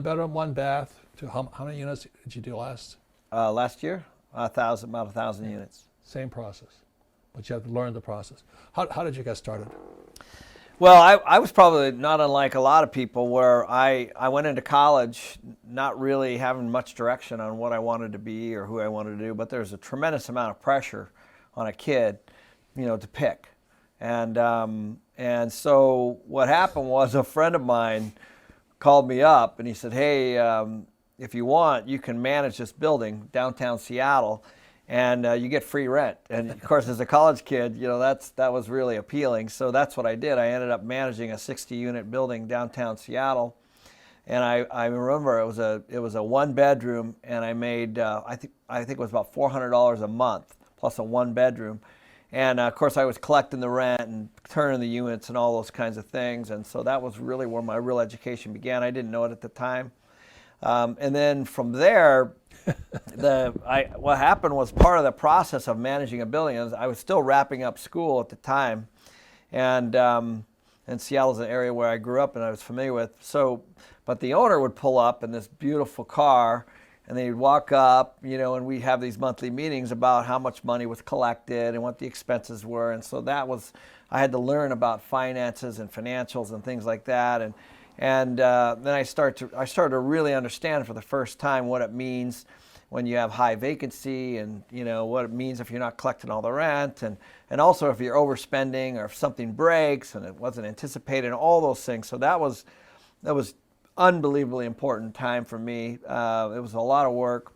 one bedroom, one bath. To how many units did you do last? Last year, about 1,000 units. Same process, but you have to learn the process. How did you get started? Well, I was probably not unlike a lot of people where I went into college not really having much direction on what I wanted to be or who I wanted to do, but there's a tremendous amount of pressure on a kid, to pick. And so what happened was a friend of mine called me up and he said, hey, if you want, you can manage this building downtown Seattle and you get free rent. And of course, as a college kid, that was really appealing. So that's what I did. I ended up managing a 60-unit building downtown Seattle. And I remember it was a one bedroom, and I made I think it was about $400 a month plus a one bedroom. And of course, I was collecting the rent and turning the units and all those kinds of things. And so that was really where my real education began. I didn't know it at the time. And then from there, what happened was part of the process of managing a building is I was still wrapping up school at the time, and Seattle's an area where I grew up and I was familiar with. So, but the owner would pull up in this beautiful car, and they'd walk up, and we'd have these monthly meetings about how much money was collected and what the expenses were. And so I had to learn about finances and financials and things like that. And then I started to really understand for the first time what it means when you have high vacancy, and what it means if you're not collecting all the rent, and also if you're overspending or if something breaks and it wasn't anticipated, and all those things. So that was unbelievably important time for me. It was a lot of work,